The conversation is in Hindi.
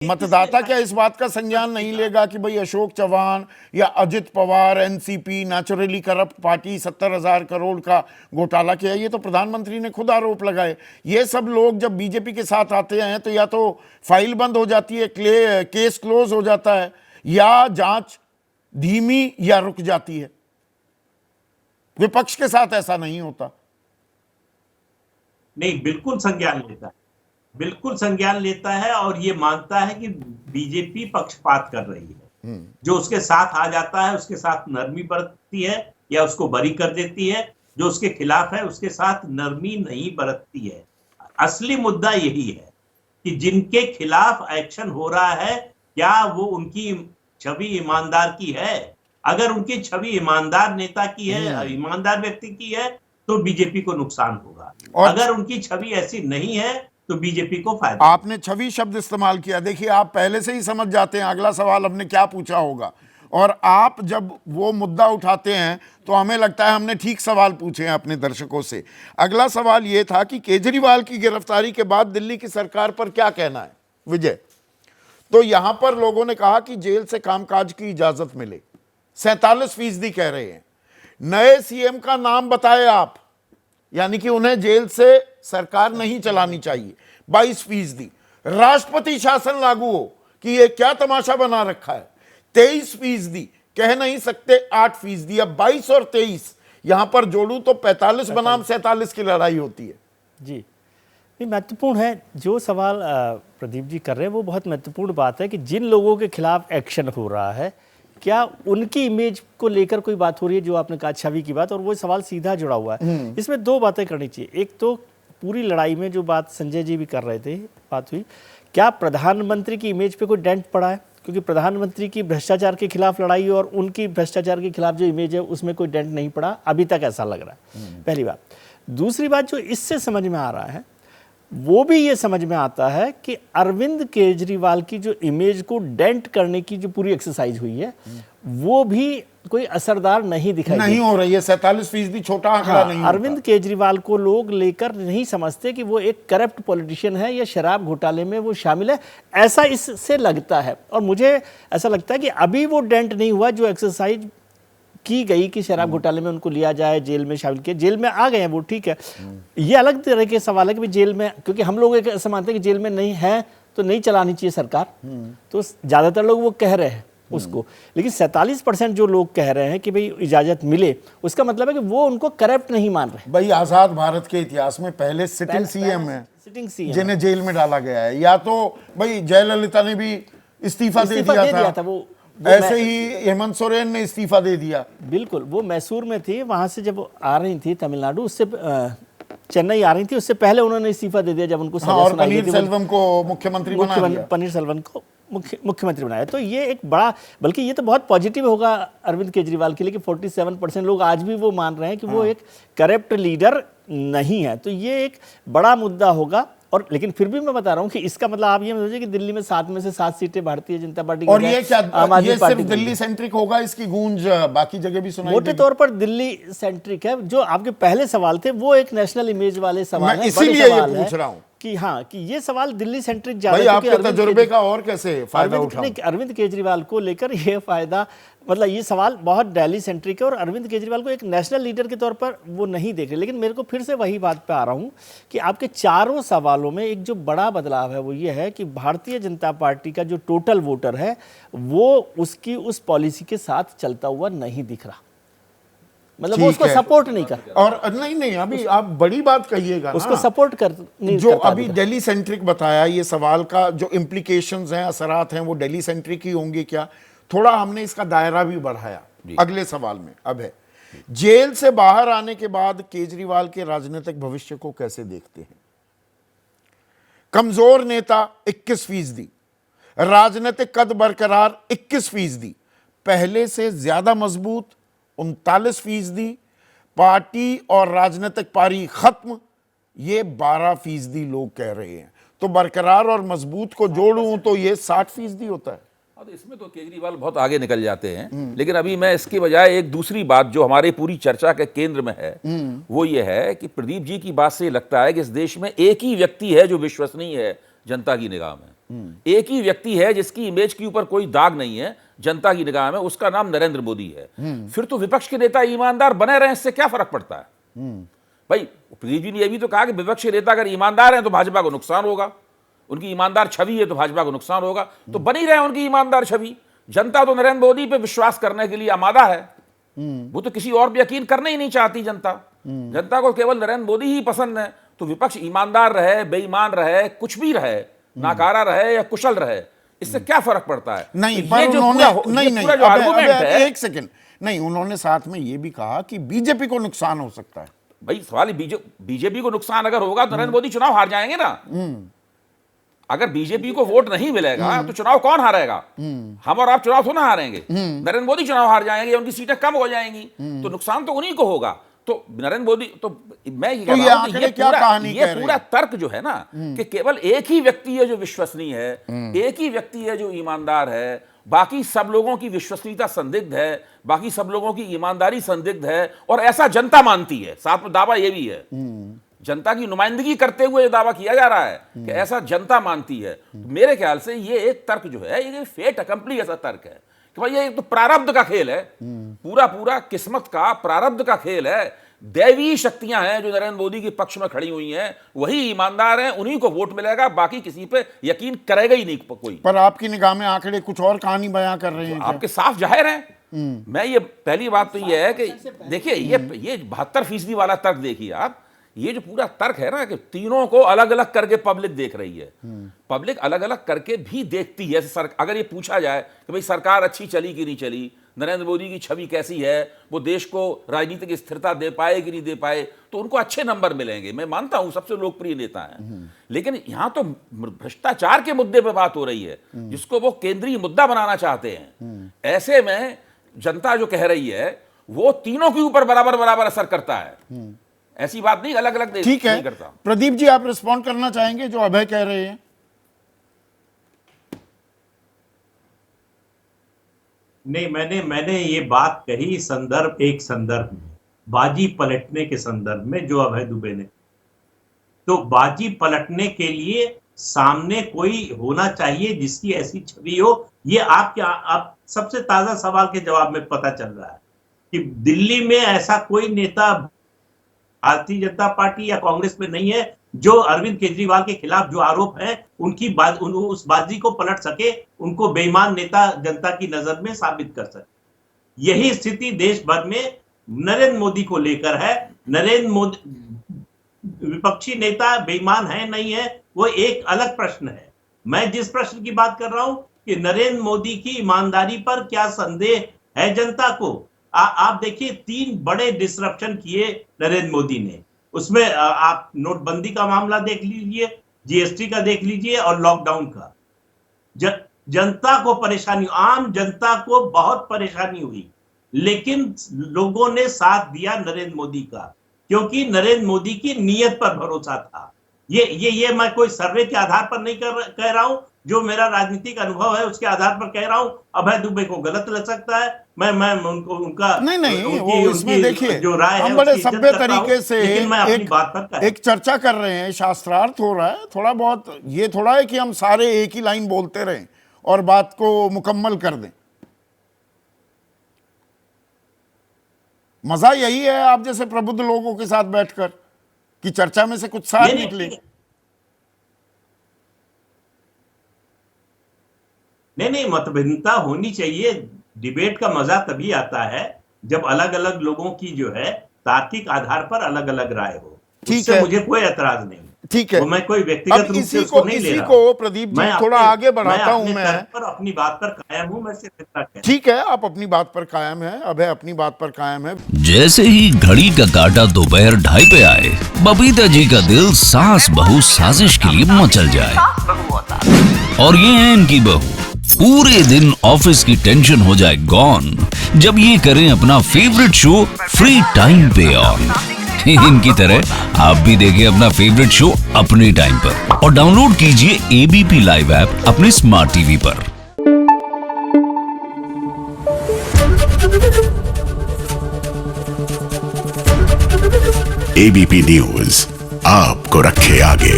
मतदाता क्या इस बात का संज्ञान नहीं लेगा कि भाई अशोक चौहान या Ajit Pawar NCP naturally corrupt party 70,000 crore का घोटाला किया? ये तो प्रधानमंत्री ने खुद आरोप लगाए। ये सब लोग जब बीजेपी के साथ आते हैं तो या तो फाइल बंद हो जाती है, केस क्लोज हो जाता है, या जांच धीमी या रुक जाती है। विपक्ष के साथ ऐसा नहीं होता। नहीं, बिल्कुल संज्ञान लेता है, बिल्कुल संज्ञान लेता है और ये मानता है कि बीजेपी पक्षपात कर रही है। जो उसके साथ आ जाता है उसके साथ नरमी बरतती है या उसको बरी कर देती है, जो उसके खिलाफ है उसके साथ नरमी नहीं बरतती है। असली मुद्दा यही है कि जिनके खिलाफ एक्शन हो रहा है क्या वो उनकी छवि ईमानदार की है? अगर उनकी छवि ईमानदार नेता की है, ईमानदार व्यक्ति की है, तो बीजेपी को नुकसान होगा। अगर उनकी छवि ऐसी नहीं है तो बीजेपी को फायदा। आपने छवि शब्द इस्तेमाल किया, देखिए आप पहले से ही समझ जाते हैं अगला सवाल हमने क्या पूछा होगा, और आप जब वो मुद्दा उठाते हैं तो हमें लगता है हमने ठीक सवाल पूछे हैं अपने दर्शकों से। अगला सवाल ये था कि केजरीवाल की गिरफ्तारी के बाद दिल्ली की सरकार पर क्या कहना है विजय? तो यहां पर लोगों ने कहा कि जेल से कामकाज की इजाजत मिले, 47% कह रहे हैं। नए सीएम का नाम बताए आप, यानी कि उन्हें जेल से सरकार नहीं चलानी चाहिए, 22%। राष्ट्रपति शासन लागू हो कि ये क्या तमाशा बना रखा है, 23%। कह नहीं सकते 8%। अब 22 और 23 यहां पर जोड़ू तो 45 बनाम 47 की लड़ाई होती है। जी, ये महत्वपूर्ण है जो सवाल प्रदीप जी कर रहे हैं, वो बहुत महत्वपूर्ण बात है कि जिन लोगों के खिलाफ एक्शन हो रहा है क्या उनकी इमेज को लेकर कोई बात हो रही है, जो आपने कहा छवि की बात, और वो सवाल सीधा जुड़ा हुआ है। इसमें दो बातें करनी चाहिए। एक तो पूरी लड़ाई में जो बात संजय जी भी कर रहे थे, बात हुई क्या प्रधानमंत्री की इमेज पे कोई डेंट पड़ा है? क्योंकि प्रधानमंत्री की भ्रष्टाचार के खिलाफ लड़ाई और उनकी भ्रष्टाचार के खिलाफ जो इमेज है उसमें कोई डेंट नहीं पड़ा अभी तक, ऐसा लग रहा है, पहली बात। दूसरी बात जो इससे समझ में आ रहा है वो भी ये समझ में आता है कि अरविंद केजरीवाल की जो इमेज को डेंट करने की जो पूरी एक्सरसाइज हुई है वो भी कोई असरदार नहीं दिखाई नहीं हो रही है। 47% छोटा आंकड़ा नहीं। अरविंद केजरीवाल को लोग लेकर नहीं समझते कि वो एक करप्ट पॉलिटिशियन है या शराब घोटाले में वो शामिल है, ऐसा इससे लगता है। और मुझे ऐसा लगता है कि अभी वो डेंट नहीं हुआ जो एक्सरसाइज की गई कि शराब घोटाले में उनको लिया जाए, जेल में शामिल किया। जेल में आ गए हैं वो, ठीक है, ये अलग तरह के सवाल है कि जेल में, क्योंकि हम लोग ऐसा मानते हैं कि जेल में नहीं है तो नहीं चलानी चाहिए सरकार, तो ज्यादातर लोग वो कह रहे हैं उसको। लेकिन 47% जो लोग कह रहे हैं कि भाई इजाजत मिले, उसका मतलब है कि वो उनको करप्ट नहीं मान रहे। भाई आजाद भारत के इतिहास में पहले सिटिंग सीएम है जिन्हें जेल में डाला गया है, या तो भाई जयललिता ने भी इस्तीफा दे दिया था, वो ऐसे ही हेमंत सोरेन ने इस्तीफा दे दिया। बिल्कुल, वो मैसूर में थी, वहां से जब आ रही थी तमिलनाडु, उससे चेन्नई आ रही थी, उससे पहले उन्होंने इस्तीफा दे दिया जब उनको सजा और सुनाई गई थी। पनीरसेल्वम को मुख्यमंत्री बना दिया। पनीरसेल्वम को मुख्यमंत्री बनाया। तो ये एक बड़ा, बल्कि ये तो बहुत पॉजिटिव होगा अरविंद केजरीवाल के लिए कि 47% लोग आज भी वो मान रहे हैं कि वो एक करप्ट लीडर नहीं है। तो ये एक बड़ा मुद्दा होगा। और लेकिन फिर भी मैं बता रहा हूं कि इसका मतलब आप ये मत सोचिए कि दिल्ली में 7 में से 7 सीटें भारतीय जनता पार्टी की, और ये क्या ये सिर्फ दिल्ली सेंट्रिक होगा? इसकी गूंज बाकी जगह भी सुनाई मोटे तौर पर दिल्ली सेंट्रिक है। जो आपके पहले सवाल थे वो एक नेशनल इमेज वाले सवाल हैं, इसीलिए ये पूछ रहा हूं कि हाँ, कि ये सवाल दिल्ली सेंट्रिक ज्यादा है। आपके तजुर्बे का और कैसे फायदा उठाऊं? अरविंद केजरीवाल को लेकर ये फायदा, मतलब ये सवाल बहुत दिल्ली सेंट्रिक है और अरविंद केजरीवाल को एक नेशनल लीडर के तौर पर वो नहीं देख रहे। लेकिन मेरे को फिर से वही बात पे आ रहा हूँ कि आपके चारों सवालों में एक जो बड़ा बदलाव है वो ये है कि भारतीय जनता पार्टी का जो टोटल वोटर है वो उसकी उस पॉलिसी के साथ चलता हुआ नहीं दिख रहा, मतलब वो उसको सपोर्ट नहीं कर। और नहीं अभी आप बड़ी बात कहिएगा, उसको सपोर्ट कर नहीं जो अभी दिल्ली सेंट्रिक बताया, ये सवाल का जो इम्प्लीकेशंस हैं, असरात हैं, वो दिल्ली सेंट्रिक ही होंगे क्या? थोड़ा हमने इसका दायरा भी बढ़ाया अगले सवाल में। अब है, जेल से बाहर आने के बाद केजरीवाल के राजनीतिक भविष्य को कैसे देखते हैं? कमजोर नेता 21%, राजनीतिक कद बरकरार 21%, पहले से ज्यादा मजबूत 39%, पार्टी और राजनीतिक पारी खत्म, ये 12% लोग कह रहे हैं। तो बरकरार और मजबूत को जोड़ूं तो ये 60% होता है। तो इसमें तो केजरीवाल बहुत आगे निकल जाते हैं। लेकिन अभी मैं इसके बजाय एक दूसरी बात जो हमारे पूरी चर्चा के केंद्र में है वो ये है कि प्रदीप जी की बात से लगता है कि इस देश में एक ही व्यक्ति है जो विश्वसनीय है जनता की निगाह में, एक ही व्यक्ति है जिसकी इमेज के ऊपर कोई दाग नहीं है जनता की निगाह में, उसका नाम नरेंद्र मोदी है। फिर तो विपक्ष के नेता ईमानदार बने रहे, इससे क्या फर्क पड़ता है? भाई प्रदीप जी ने यह भी तो कहा कि विपक्ष के नेता अगर ईमानदार हैं तो भाजपा को नुकसान होगा, उनकी ईमानदार छवि है तो भाजपा को नुकसान होगा, तो बनी रहे उनकी ईमानदार छवि। जनता तो नरेंद्र मोदी पे विश्वास करने के लिए आमादा है, वो तो किसी और पे यकीन करना ही नहीं चाहती जनता। जनता को केवल नरेंद्र मोदी ही पसंद है, तो विपक्ष ईमानदार रहे, बेईमान रहे, कुछ भी रहे, नाकारा रहे या कुशल रहे, इससे क्या फर्क पड़ता है? नहीं, तो पर ये जो उन्होंने पूरा- नहीं ये नहीं पूरा जो आर्गुमेंट है, एक सेकंड, नहीं, उन्होंने साथ में ये भी कहा कि बीजेपी को नुकसान हो सकता है। भाई सवाल बीजेपी को नुकसान अगर होगा तो नरेंद्र मोदी चुनाव हार जाएंगे ना। अगर बीजेपी को वोट नहीं मिलेगा तो चुनाव कौन हारेगा? हम और आप चुनाव थोड़ा हारेंगे, नरेंद्र मोदी चुनाव हार जाएंगे, उनकी सीटें कम हो जाएंगी, तो नुकसान तो उन्हीं को होगा। तो नरेंद्र मोदी, तो मैं ये कह रहा हूं कि ये पूरा तर्क जो है ना कि केवल एक ही व्यक्ति है जो विश्वसनीय है, एक ही व्यक्ति है जो ईमानदार है, बाकी सब लोगों की विश्वसनीयता संदिग्ध है, बाकी सब लोगों की ईमानदारी संदिग्ध है, और ऐसा जनता मानती है। साथ में दावा ये भी है, जनता की नुमाइंदगी करते हुए ये दावा किया जा रहा है कि ऐसा जनता मानती है। तो मेरे ख्याल से ये एक तर्क जो है, ये फेट अकम्पली ऐसा तर्क है कि भाई ये एक तो प्रारब्ध का खेल है, पूरा पूरा किस्मत का प्रारब्ध का खेल है। दैवीय शक्तियां हैं जो नरेंद्र मोदी के पक्ष में खड़ी हुई हैं, वही ईमानदार हैं, उन्हीं को वोट मिलेगा, बाकी किसी पे यकीन करेगा ही नहीं कोई। पर आपकी निगाह में आंकड़े कुछ और कहानी बयां कर रहे हैं? आपके साफ जाहिर है। मैं ये पहली बात तो ये है कि देखिए ये 72% वाला तर्क देखिए आप, ये जो पूरा तर्क है ना कि तीनों को अलग अलग करके पब्लिक देख रही है, पब्लिक अलग अलग करके भी देखती है। अगर ये पूछा जाए कि भाई सरकार अच्छी चली कि नहीं चली, नरेंद्र मोदी की छवि कैसी है, वो देश को राजनीतिक स्थिरता दे पाए कि नहीं दे पाए, तो उनको अच्छे नंबर मिलेंगे। मैं मानता हूं सबसे लोकप्रिय नेता हैं, लेकिन यहां तो भ्रष्टाचार के मुद्दे पर बात हो रही है जिसको वो केंद्रीय मुद्दा बनाना चाहते हैं। ऐसे में जनता जो कह रही है वो तीनों के ऊपर बराबर बराबर असर करता है, ऐसी बात नहीं अलग अलग ठीक है। करता। प्रदीप जी, आप रिस्पॉन्ड करना चाहेंगे जो अभय कह रहे हैं? नहीं, मैंने ये बात कही एक संदर्भ में, बाजी पलटने के संदर्भ में, जो अभय दुबे ने, तो बाजी पलटने के लिए सामने कोई होना चाहिए जिसकी ऐसी छवि हो। ये आप सबसे ताजा सवाल के जवाब में पता चल रहा है कि दिल्ली में ऐसा कोई नेता भारतीय जनता पार्टी या कांग्रेस में नहीं है जो अरविंद केजरीवाल के खिलाफ जो आरोप है उस बाजी को पलट सके, उनको बेईमान नेता जनता की नजर में साबित कर सके। यही स्थिति देश भर में नरेंद्र मोदी को लेकर है। नरेंद्र मोदी विपक्षी नेता बेईमान है नहीं है, वो एक अलग प्रश्न है। मैं जिस प्रश्न की बात कर रहा हूं कि नरेंद्र मोदी की ईमानदारी पर क्या संदेह है जनता को। आप देखिए 3 बड़े डिसरप्शन किए नरेंद्र मोदी ने, उसमें आप नोटबंदी का मामला देख लीजिए, जीएसटी का देख लीजिए और लॉकडाउन का। जनता को परेशानी, आम जनता को बहुत परेशानी हुई, लेकिन लोगों ने साथ दिया नरेंद्र मोदी का, क्योंकि नरेंद्र मोदी की नीयत पर भरोसा था। ये मैं कोई सर्वे के आधार पर नहीं कह रहा हूं, जो मेरा राजनीतिक अनुभव है उसके आधार पर कह रहा हूं। अभय दुबे को गलत लग सकता है, मैं उनका नहीं, वो इसमें देखिए जो राय हम है बड़े उसकी इज्जत सभ्य करता हूं, तरीके से लेकिन मैं अपनी बात पर एक चर्चा कर रहे हैं, शास्त्रार्थ हो रहा है थोड़ा बहुत। ये थोड़ा है कि हम सारे एक ही लाइन बोलते रहें और बात को मुकम्मल कर दें। मजा यही है आप जैसे प्रबुद्ध लोगों के साथ बैठकर कि चर्चा में से कुछ सार निकले। नहीं, मतभिन्नता होनी चाहिए। डिबेट का मजा तभी आता है जब अलग अलग लोगों की जो है तार्किक आधार पर अलग अलग राय हो। ठीक है, मुझे कोई ऐतराज नहीं। ठीक है, तो मैं कोई व्यक्तिगत रूप से उसको नहीं ले रहा। को प्रदीप जी थोड़ा आगे बढ़ाता हूं। मैं अपनी बात पर कायम हूं। मैं सिर्फ इतना कहता हूं। ठीक है, आप अपनी बात पर कायम है, अभय अपनी बात पर कायम है। जैसे ही घड़ी का काटा दोपहर 2:30 पे आए, बबीता जी का दिल सास बहू साजिश के लिए मचल जाए। और ये है इनकी बहू, पूरे दिन ऑफिस की टेंशन हो जाए गॉन जब ये करें अपना फेवरेट शो फ्री टाइम पे ऑन। इनकी तरह आप भी देखिए अपना फेवरेट शो अपने टाइम पर और डाउनलोड कीजिए एबीपी लाइव ऐप अपने स्मार्ट टीवी पर। एबीपी न्यूज आपको रखे आगे।